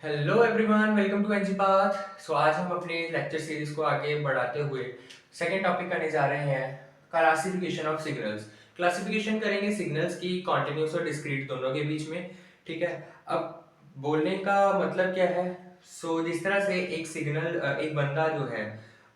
Hello everyone, welcome to N G path. So आज हम अपने लेक्चर सीरीज को आगे बढ़ाते हुए सेकेंड टॉपिक करने जा रहे हैं, क्लासिफिकेशन ऑफ सिग्नल्स। क्लासिफिकेशन करेंगे सिग्नल्स की कॉन्टिन्यूस और डिस्क्रीट दोनों के बीच में। ठीक है, अब बोलने का मतलब क्या है। जिस तरह से एक सिग्नल, एक बंदा जो है,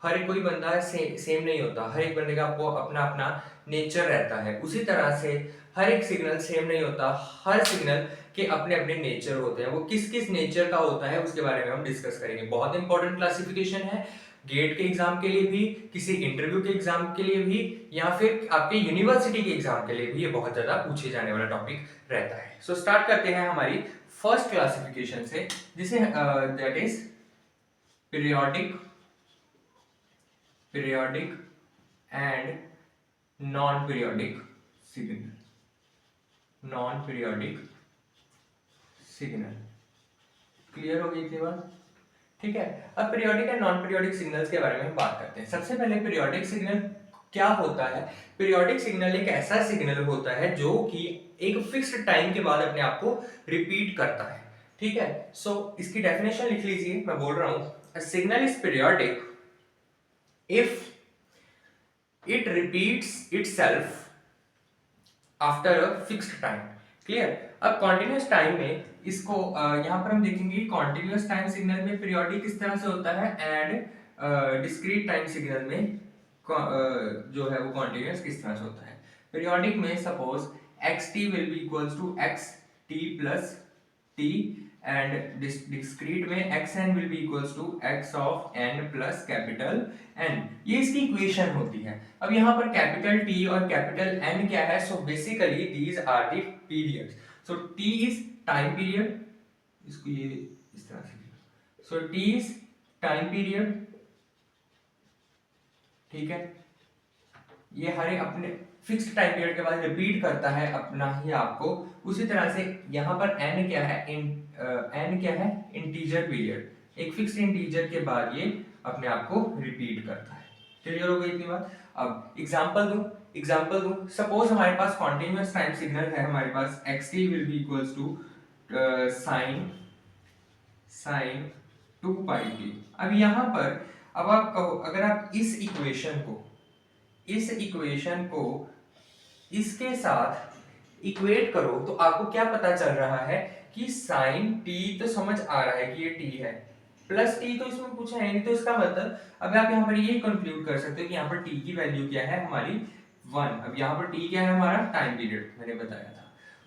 हर एक कोई बंदा सेम नहीं होता, हर एक बंदे का आपको अपना अपना नेचर रहता है। उसी तरह से हर एक सिग्नल सेम नहीं होता, हर सिग्नल के अपने अपने नेचर होते हैं। वो किस किस नेचर का होता है उसके बारे में हम डिस्कस करेंगे। बहुत इंपॉर्टेंट क्लासिफिकेशन है, गेट के एग्जाम के लिए भी, किसी इंटरव्यू के एग्जाम के लिए भी, या फिर आपके यूनिवर्सिटी के एग्जाम के लिए भी ये बहुत ज्यादा पूछे जाने वाला टॉपिक रहता है। स्टार्ट करते हैं हमारी फर्स्ट क्लासिफिकेशन से, जिसे that is periodic periodic and non periodic signal. Non periodic signal clear हो गई थी बात। ठीक है, अब periodic and non periodic signals के बारे में हम बात करते हैं। सबसे पहले पीरियोडिक सिग्नल क्या होता है। पीरियोडिक सिग्नल एक ऐसा सिग्नल होता है जो कि एक फिक्स्ड टाइम के बाद अपने आप को रिपीट करता है। ठीक है, इसकी डेफिनेशन लिख लीजिए, मैं बोल रहा हूं, signal is periodic if it repeats itself after a fixed time. Clear. अब कॉन्टिन्यूस टाइम में इसको यहाँ पर हम देखेंगे कॉन्टिन्यूस टाइम सिग्नल में पीरियोडिक किस तरह से होता है, एंड डिस्क्रीट टाइम सिग्नल में जो है वो कॉन्टिन्यूस किस तरह से होता है। पीरियोडिक में suppose x T will be equals to x t plus t, and discrete में x n will be equals to x of n plus capital N. ये इसकी इक्वेशन होती है। अब यहाँ पर कैपिटल टी और कैपिटल एन क्या है, so basically these are the periods. So t is time period, इसको ये इस तरह से, so t is time period. ठीक है, ये हर एक अपने फिक्स्ड टाइम पीरियड के बाद रिपीट करता है अपना ही आपको। उसी तरह से यहाँ पर n क्या है, n क्या है, इंटीजर पीरियड। एक फिक्स्ड इंटीजर के बाद ये अपने आप को रिपीट करता है। क्लियर हो गई इतनी बात। अब एग्जांपल दूं, सपोज हमारे पास कॉन्टिन्यूअस टाइम सिग्नल है, हमारे पास xt will be equals to sin 2 pi t। अब यहाँ पर अब आप कहो, अगर आप इस इक्वेशन को इसके साथ इक्वेट करो तो आपको क्या पता चल रहा है कि साइन t तो समझ आ रहा है कि ये t है, प्लस t तो इसमें पूछा है नहीं, तो इसका मतलब अब आप यहाँ पर ये कंक्लूड कर सकते हो कि यहाँ पर t की वैल्यू क्या है हमारी 1। अब यहाँ पर t क्या है हमारा टाइम पीरियड, मैंने बताया था।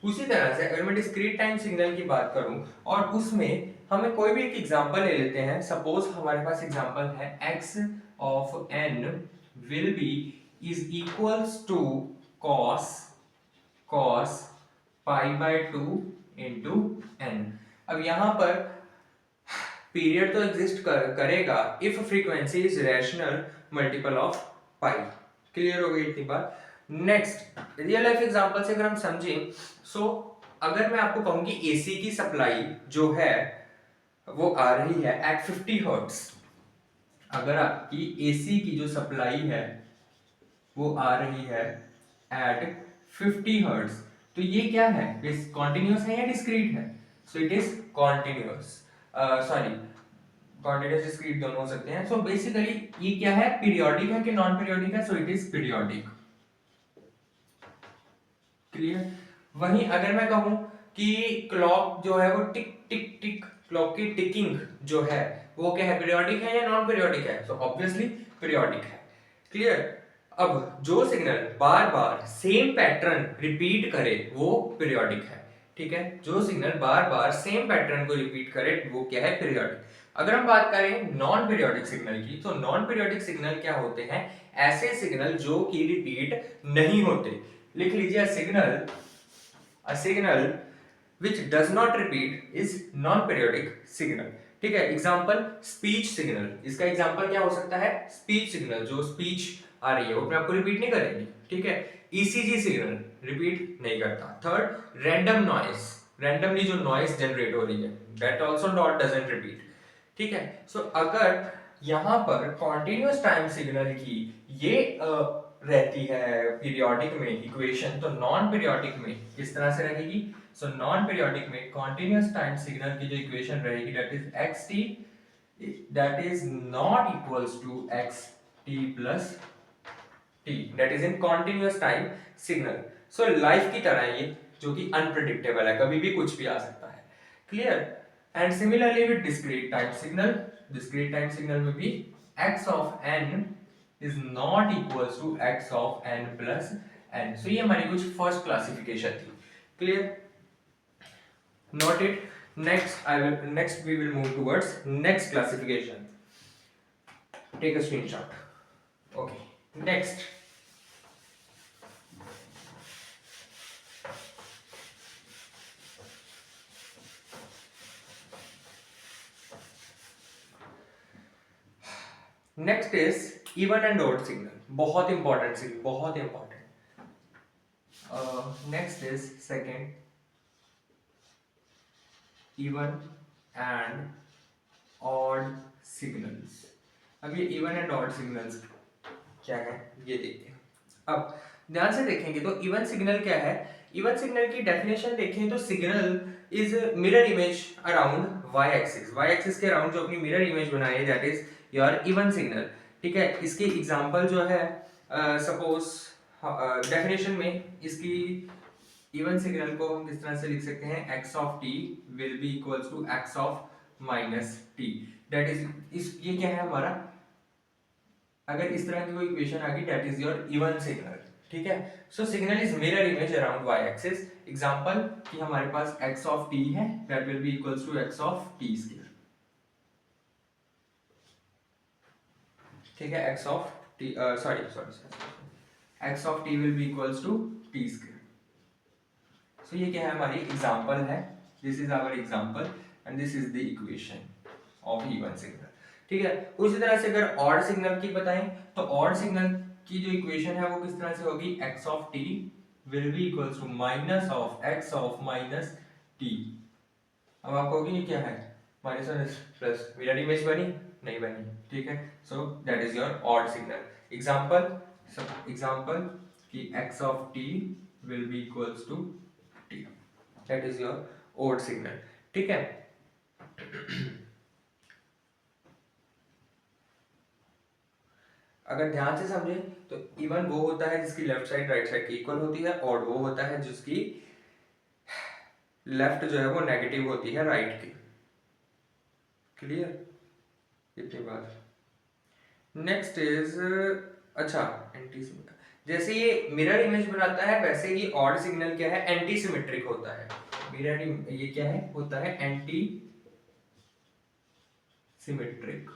उसी तरह से अगर मैं डिस्क्रीट टाइम सिग्नल की बात करूं और उसमें हमें कोई भी एक एग्जांपल ले लेते हैं, सपोज हमारे पास एग्जांपल है x of n will be is equals to cos pi by 2 into n। अब यहां पर पीरियड तो एग्जिस्ट करेगा if frequency is rational multiple of pi. Clear हो गई इतनी बात। नेक्स्ट रियल लाइफ एग्जांपल से अगर हम समझें, अगर मैं आपको कहूं कि एसी की सप्लाई जो है वो आ रही है एट 50 हर्ट्ज, अगर आपकी एसी की जो सप्लाई है वो आ रही है एट 50 हर्ट्ज, तो ये क्या है, कॉन्टिन्यूस है या डिस्क्रीट है। So it is continuous, sorry continuous discrete दोनों हो सकते हैं। बेसिकली ये क्या है, पीरियोडिक है कि नॉन पीरियोडिक है, so it is periodic. Clear. वहीं अगर मैं कहूं कि क्लॉक जो है वो टिक टिक टिक, क्लॉक की टिकिंग जो है वो क्या है, पीरियोडिक है या नॉन पीरियोडिक है, सो ऑब्वियसली पीरियोडिक है। क्लियर। अब जो सिग्नल बार बार सेम पैटर्न रिपीट करे वो पीरियोडिक है। ठीक है, जो सिग्नल बार बार सेम पैटर्न को रिपीट करे वो क्या है, पीरियोडिक। अगर हम बात करें नॉन पीरियोडिक सिग्नल की, तो नॉन पीरियोडिक सिग्नल क्या होते हैं, ऐसे सिग्नल जो कि रिपीट नहीं होते। लिख लीजिए, a signal which does not repeat is non periodic signal। ठीक है, एग्जांपल स्पीच सिग्नल, इसका एग्जांपल क्या हो सकता है, स्पीच सिग्नल, जो स्पीच आ रही है वो अपने आपको रिपीट नहीं करेगी। ठीक है, ईसीजी सिग्नल रिपीट नहीं करता। थर्ड, रैंडम नॉइस, रैंडमली जो नॉइस जनरेट हो रही है, that also not doesn't repeat. ठीक है, अगर यहां पर कॉन्टिन्यूअस टाइम सिग्नल की ये रहती है पीरियोडिक में इक्वेशन, तो नॉन पीरियोडिक में किस तरह से रहेगी? सो नॉन पीरियोडिक में कॉन्टिन्यूस टाइम सिग्नल की जो इक्वेशन रहेगी that is xt, that is not equals to xt plus t, that is in continuous time signal. So life की तरह ये, जो कि अनप्रेडिक्टेबल है, कभी भी कुछ भी आ सकता है। Clear? And similarly with discrete time signal, discrete time signal में भी x of n is not equals to x of n plus n। So ये हमारी कुछ फर्स्ट क्लासिफिकेशन थी। Clear? Note it. next we will move towards next classification. Take a screenshot. Okay, next. Next is even and odd signal, बहुत important signal, बहुत important. Next is second even and odd signals. अब ये even and odd signals क्या है ये देखते हैं। अब ध्यान से देखेंगे तो इवन सिग्नल क्या है? इवन सिग्नल की डेफिनेशन देखें तो signal is mirror image around Y axis, Y axis के अराउंड जो अपनी मिरर इमेज बनाई है that is your even signal. ठीक है, इसकी एग्जांपल जो है सपोज डेफिनेशन में इसकी इवन सिग्नल को हम किस तरह से लिख सकते हैं? x of t will be equals to x of minus t, that is ये क्या है हमारा? अगर इस तरह की कोई इक्वेशन आ गई that is your even signal. ठीक है, so signal is mirror image around y axis. Example कि हमारे पास x ऑफ t है that will be equals to x of t square. ठीक है, x of t x of t will be equals to t square. So ये क्या है? हमारी एग्जांपल है, this is our example and this is the equation of even signal. ठीक है, उसी तरह से अगर ऑड सिग्नल की बताएं तो ऑड सिग्नल की जो इक्वेशन है वो किस तरह से होगी? x of t will be equals to minus of x of minus t। अब आप कहोगे ये क्या है? माइनस और प्लस, मिरर इमेज बनी? नहीं बनी। ठीक है, so that is your odd signal. Example कि x of t will be equals to t, that is your odd signal. ठीक है, अगर ध्यान से समझे तो इवन वो होता है जिसकी लेफ्ट साइड राइट साइड की इक्वल होती है, ऑड वो होता है जिसकी लेफ्ट जो है वो नेगेटिव होती है राइट की। क्लियर? इतनी बात। नेक्स्ट इज अच्छा एंटी, जैसे ये मिरर इमेज बनाता है वैसे ही ऑड सिग्नल क्या है? एंटी सिमेट्रिक होता है। मिरर ये क्या है? होता है एंटी सिमेट्रिक।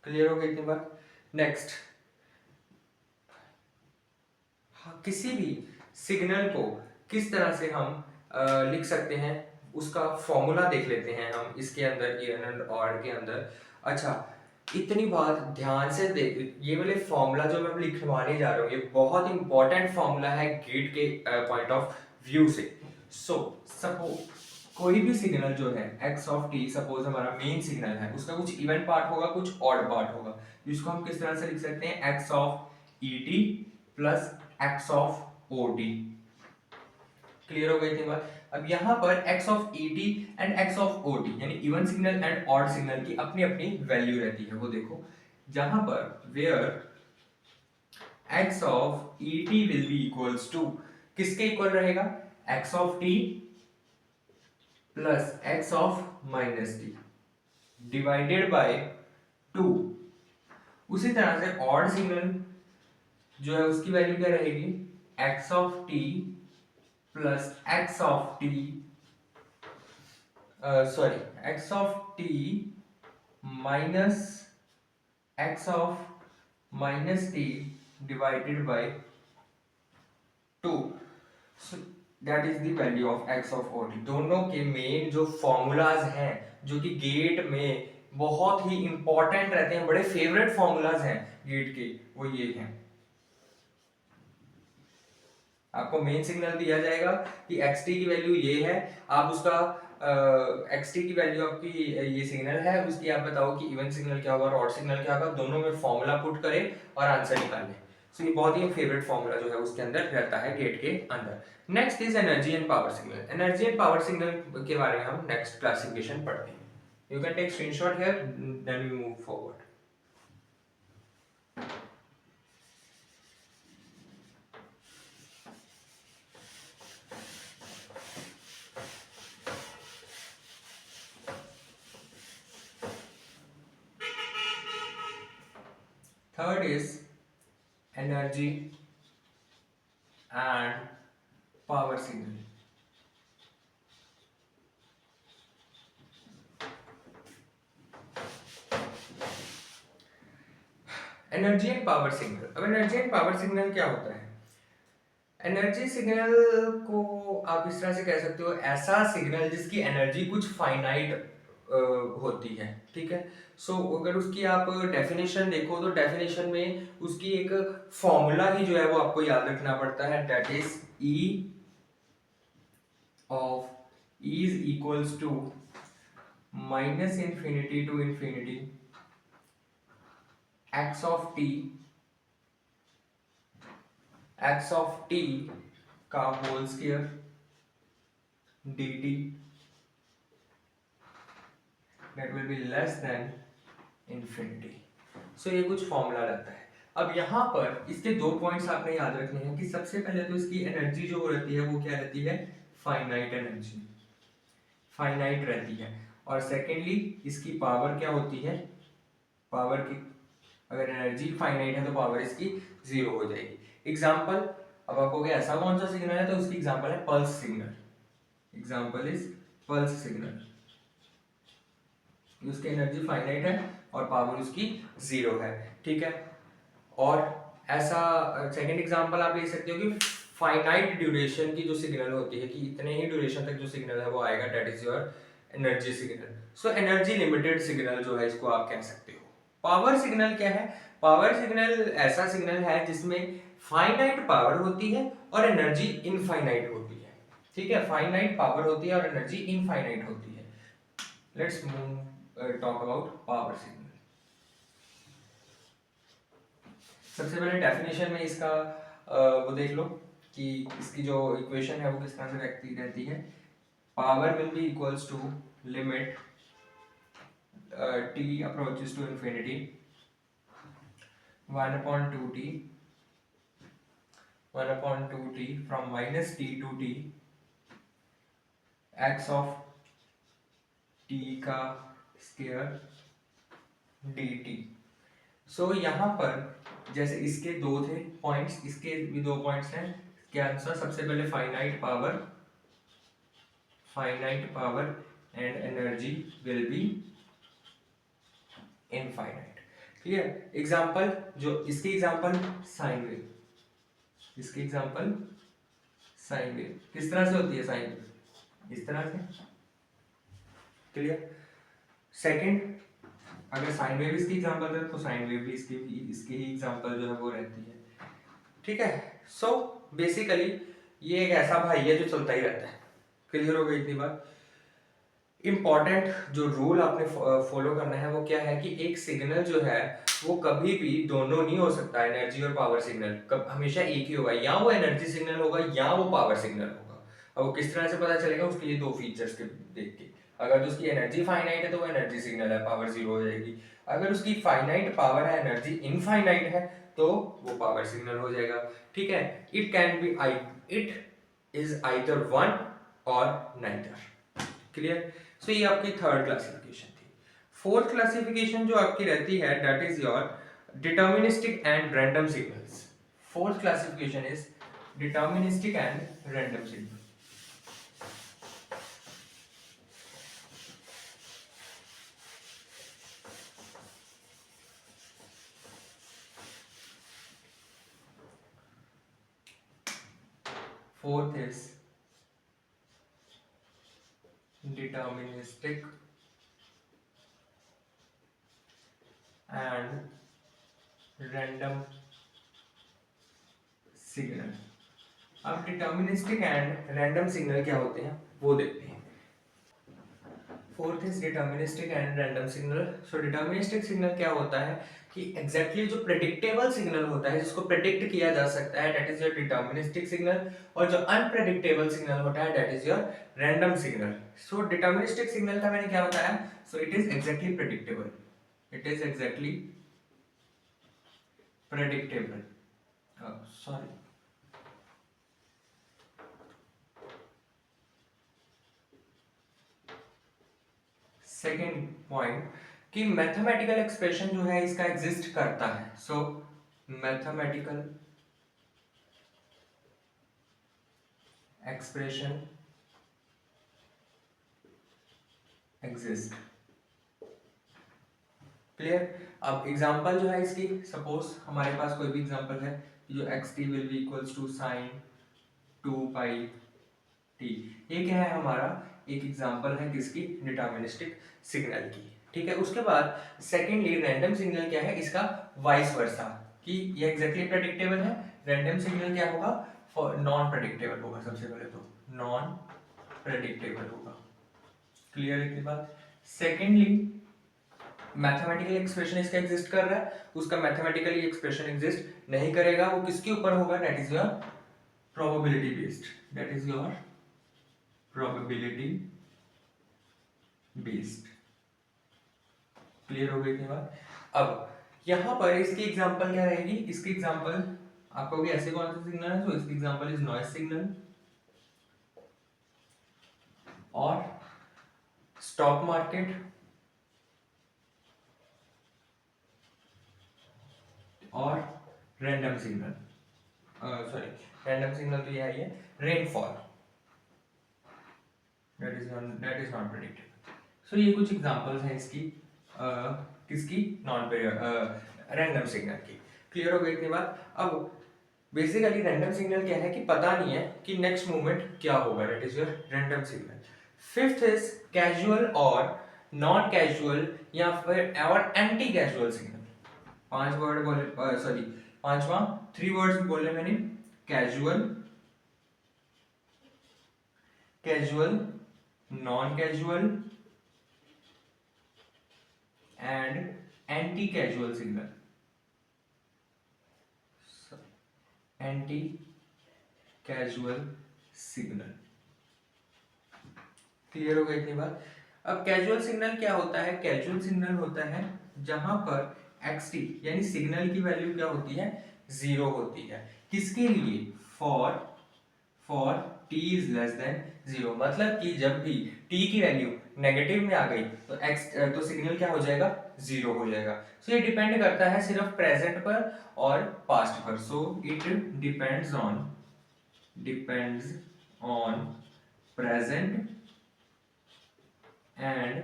क्लियर हो गई इतनी बात? नेक्स्ट, किसी भी सिग्नल को किस तरह से हम लिख सकते हैं उसका फॉर्मूला देख लेते हैं हम इसके अंदर, इवन एंड ऑड के अंदर। अच्छा, इतनी बात ध्यान से देख, ये वाले फॉर्मूला जो मैं लिखवाने जा रहा हूँ ये बहुत इंपॉर्टेंट फॉर्मूला है गेट के पॉइंट ऑफ व्यू से। सो सपोज कोई भी सिग्नल जो है x ऑफ t, सपोज हमारा मेन सिग्नल है, उसका कुछ इवन पार्ट होगा कुछ ऑड पार्ट होगा, जिसको हम किस तरह से लिख सकते हैं? x of et plus x of od। Clear हो गई थी बात? अब यहाँ पर x of et and x of od यानी even signal and odd signal की अपनी अपनी वैल्यू रहती है। वो देखो जहां पर where x of et will be equals to किसके इक्वल रहेगा? x of t plus x of minus t divided by 2। उसी तरह से ऑड सिग्नल जो है उसकी वैल्यू क्या रहेगी? x of t plus x of t x of t minus x of minus t divided by 2। That is the value of x of od। दोनों के मेन जो फॉर्मूलाज हैं जो कि गेट में बहुत ही इंपॉर्टेंट रहते हैं, बड़े फेवरेट फॉर्मूलाज हैं गेट के, वो ये हैं। आपको मेन सिग्नल दिया जाएगा कि xt की वैल्यू ये है, आप उसका xt की वैल्यू आपकी ये सिग्नल है, उसकी आप बताओ कि इवन सिग्नल क्या होगा और ऑड सिग्नल क्या होगा, दोनों में फॉर्मूला पुट करें और आंसर निकालें। सो ये बहुत ही फेवरेट फॉर्मूला जो है उसके अंदर रहता है गेट के अंदर। Next is energy and power signal. Energy and power signal के बारे में हम नेक्स्ट क्लासिफिकेशन पढ़ते हैं। You can take screenshot here, then we move forward. Third is energy and power signal. Energy and power signal. अब energy and power signal क्या होता है? एनर्जी सिग्नल को आप इस तरह से कह सकते हो, ऐसा सिग्नल जिसकी एनर्जी कुछ फाइनाइट होती है, ठीक है। सो अगर उसकी आप डेफिनेशन देखो तो डेफिनेशन में उसकी एक फॉर्मूला ही जो है वो आपको याद रखना पड़ता है, that is E of is equals to minus infinity to infinity x of t का whole square dt that will be less than infinity। सो ये कुछ फॉर्मूला रहता है। अब यहाँ पर इसके दो पॉइंट्स आपने याद रखने हैं कि सबसे पहले तो इसकी एनर्जी जो रहती है वो क्या रहती है? फाइनाइट एनर्जी, फाइनाइट रहती है। और सेकेंडली इसकी पावर क्या होती है? पावर की अगर एनर्जी फाइनाइट है तो पावर इसकी जीरो हो जाएगी। एग्जाम्पल, अब आपको ऐसा कौन सा सिग्नल है तो उसकी एग्जाम्पल है pulse signal. Example is pulse signal, उसकी एनर्जी फाइनाइट है और पावर उसकी जीरो है, ठीक है। और ऐसा सेकंड एग्जांपल आप ले सकते हो कि फाइनाइट ड्यूरेशन की जो सिग्नल होती है कि इतने ही ड्यूरेशन तक जो सिग्नल है वो आएगा, that is your energy signal. So energy limited signal जो है इसको आप कह सकते हो। पावर सिग्नल क्या है? पावर सिग्नल ऐसा सिग्नल है जिसमें फाइनाइट पावर होती है और एनर्जी इनफाइनाइट होती है, ठीक है। फाइनाइट पावर होती है और एनर्जी इनफाइनाइट होती है। Let's talk about power signal. सबसे पहले डेफिनेशन में इसका वो देख लो कि इसकी जो इक्वेशन है वो किस तरह से व्यक्त रहती है। Power will be equals to limit t approaches to infinity 1/2t from minus t to t x of t का स्क्वायर dt। सो यहाँ पर जैसे इसके दो थे पॉइंट्स, इसके भी दो पॉइंट्स हैं। क्या आंसर? सबसे पहले finite power and energy will be infinite. Clear? Example, जो इसकी एग्जांपल साइन वेव, इसकी एग्जांपल साइन वेव किस तरह से होती है? साइन वेव इस तरह से, क्लियर। सेकंड, अगर साइन वेव इसकी एग्जांपल है तो साइन वेव भी इसकी ही एग्जांपल जो है वो रहती है, ठीक है। सो बेसिकली ये एक ऐसा भाई है जो चलता ही रहता है। क्लियर हो गई इतनी बात? इंपॉर्टेंट जो रूल आपने फॉलो करना है वो क्या है कि एक सिग्नल जो है वो कभी भी दोनों नहीं हो सकता, एनर्जी और पावर सिग्नल हमेशा एक ही होगा, या वो एनर्जी सिग्नल होगा या वो पावर सिग्नल होगा। अब वो किस तरह से पता चलेगा? उसके ये दो फीचर्स के देख के। अगर तो उसकी एनर्जी फाइनाइट है तो वो एनर्जी सिग्नल है, पावर जीरो हो जाएगी। अगर उसकी फाइनाइट पावर है, एनर्जी इनफाइनाइट है, तो वो पावर सिग्नल हो जाएगा, ठीक है। It can be it is either one और नाइदर। क्लियर? सो ये आपकी थर्ड क्लासिफिकेशन थी। फोर्थ क्लासिफिकेशन जो आपकी रहती है that is your deterministic and random signals. Fourth classification is deterministic and random signal. Fourth is deterministic and random signal। अब deterministic and random signal क्या होते हैं वो देखते हैं। Fourth is deterministic and random signal. So deterministic signal क्या होता है कि एग्जैक्टली जो प्रेडिक्टेबल सिग्नल होता है जिसको प्रेडिक्ट किया जा सकता है, that is your deterministic signal, और जो अनप्रेडिक्टेबल सिग्नल होता है that is your random signal. So deterministic signal का मैंने क्या बताया, so it is exactly predictable, it is exactly predictable, sorry second point कि मैथमेटिकल एक्सप्रेशन जो है इसका एग्जिस्ट करता है। सो मैथमेटिकल एक्सप्रेशन एग्जिस्ट, क्लियर। अब एग्जांपल जो है इसकी, सपोज हमारे पास कोई भी एग्जांपल है जो X T will be equals to sine 2 pi T, ये क्या है हमारा एक एग्जांपल है किसकी, डिटर्मिनिस्टिक सिग्नल की, ठीक है। उसके बाद सेकेंडली रैंडम सिग्नल क्या है, इसका वाइस वर्सा, कि ये एग्जैक्टली प्रेडिक्टेबल है। रैंडम सिग्नल क्या होगा, नॉन प्रेडिक्टेबल होगा, सबसे पहले तो नॉन प्रेडिक्टेबल होगा, क्लियर है की बात। सेकेंडली मैथमेटिकल एक्सप्रेशन इसका एग्जिस्ट कर रहा है, उसका मैथमेटिकली एक्सप्रेशन एग्जिस्ट नहीं करेगा, वो किसके ऊपर होगा, that is your probability based, that is your probability based, clear हो गई थी बात। अब यहां पर इसकी एग्जांपल क्या रहेगी, इसकी एग्जांपल आपको भी ऐसे कौन सा सिग्नल है, तो इसकी एग्जांपल इज नॉइज सिग्नल और स्टॉक मार्केट और random signal, sorry random signal तो यह है rainfall, that is not predictable. So ये कुछ एग्जांपल्स हैं इसकी किसकी, नॉन रैंडम सिग्नल की, क्लियर हो गई इतनी बात। अब बेसिकली रैंडम सिग्नल क्या है कि पता नहीं है कि नेक्स्ट मूवमेंट क्या होगा, that is your random signal. Fifth is casual और नॉन कैजुअल या फिर और एंटी कैजुअल सिग्नल। पांच वर्ड बोले, सॉरी पांचवा 3 वर्ड्स बोले मैंने, casual, casual, non casual and anti casual signal, anti casual signal, clear हो गई इतनी बात। अब कैजुअल सिग्नल क्या होता है, कैजुअल सिग्नल होता है जहां पर xt यानी सिग्नल की वैल्यू क्या होती है, 0 होती है, किसके लिए, for t is less than 0, मतलब कि जब भी t की वैल्यू नेगेटिव में आ गई तो सिग्नल क्या हो जाएगा, 0 हो जाएगा। सो ये डिपेंड करता है सिर्फ प्रेजेंट पर और पास्ट पर, so it depends on present and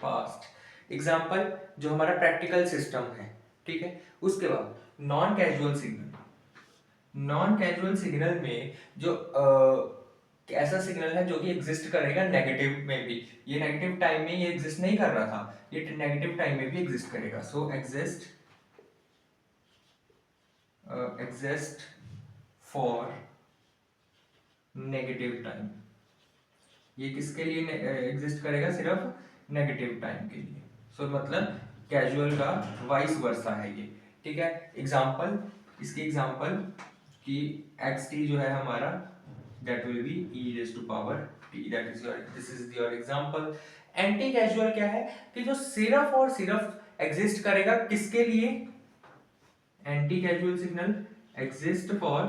past. Example जो हमारा प्रैक्टिकल सिस्टम है, ठीक है। उसके बाद non casual signal, non casual signal में जो ऐसा सिग्नल है जो कि एग्जिस्ट करेगा नेगेटिव में भी, ये नेगेटिव टाइम में ये एग्जिस्ट नहीं कर रहा था, ये नेगेटिव टाइम में भी एग्जिस्ट करेगा। सो एग्जिस्ट फॉर नेगेटिव टाइम, ये किसके लिए एग्जिस्ट करेगा, सिर्फ नेगेटिव टाइम के लिए। सो मतलब कैजुअल का वाइस वर्सा है ये, ठीक है। एग्जांपल, इसकी एग्जांपल कि xt जो है हमारा that will B e raised to power t, that is your, this is your example. Anti casual क्या है कि जो सिर्फ और सिर्फ एग्जिस्ट करेगा किसके लिए, anti casual signal exist for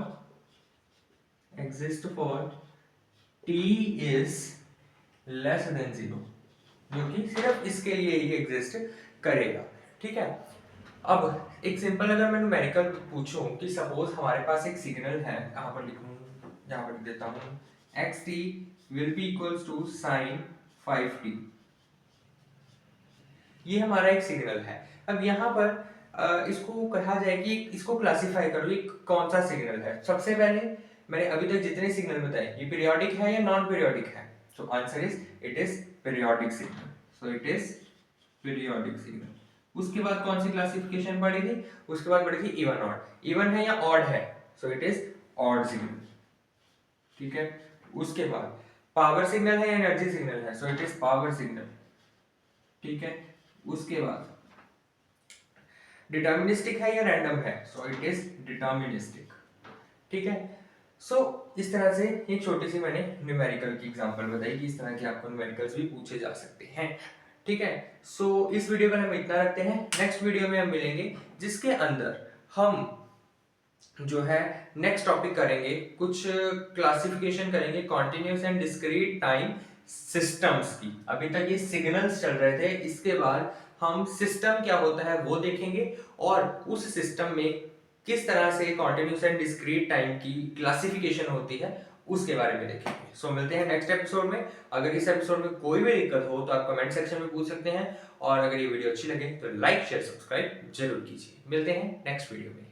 t is less than 0, जो कि सिर्फ इसके लिए ही एग्जिस्ट करेगा, ठीक है। अब एक सिंपल अगर मैं न्यूमेरिकल पूछूं कि सपोज हमारे पास एक सिग्नल है, यहाँ पर लिखूं, यहाँ पर लिख देता हूँ xt will be equals to sin 5t, ये हमारा एक सिग्नल है। अब यहाँ पर इसको कहा जाए कि इसको क्लासिफाई करो ये कौन सा सिग्नल है। सबसे पहले मैंने अभी तक जितने सिग्नल बताए ये पीरियोडिक है या नॉन पीरियोडिक है, so answer is it is periodic signal, so it is periodic signal. उसके बाद कौन सी क्लासिफिकेशन पड़ी थी, उसके बाद पड़ी थी इवन ऑड, इवन है या ऑड है, so it is odd signal, ठीक है। उसके बाद पावर सिग्नल है या एनर्जी सिग्नल है, so it is power signal, ठीक है। उसके बाद डिटर्मिनिस्टिक है या रैंडम है, सो इट इज डिटर्मिनिस्टिक, ठीक है। सो इस तरह से एक छोटी सी मैंने न्यूमेरिकल की एग्जांपल बताई कि इस तरह के आपको न्यूमेरिकल्स भी पूछे जा सकते हैं, ठीक है। सो इस वीडियो का हम इतना रखते हैं, नेक्स्ट वीडियो में हम मिलेंगे जिसके अंदर हम जो है नेक्स्ट टॉपिक करेंगे, कुछ क्लासिफिकेशन करेंगे continuous and discrete time systems की। अभी तक ये सिग्नल्स चल रहे थे, इसके बाद हम सिस्टम क्या होता है वो देखेंगे और उस सिस्टम में किस तरह से कॉन्टिन्यूस एंड डिस्क्रीट टाइम की क्लासिफिकेशन होती है उसके बारे में देखेंगे। सो मिलते हैं नेक्स्ट एपिसोड में। अगर इस एपिसोड में कोई भी दिक्कत हो तो आप कमेंट सेक्शन में पूछ सकते हैं, और अगर ये वीडियो अच्छी लगे तो लाइक शेयर सब्सक्राइब जरूर कीजिए। मिलते हैं नेक्स्ट वीडियो में।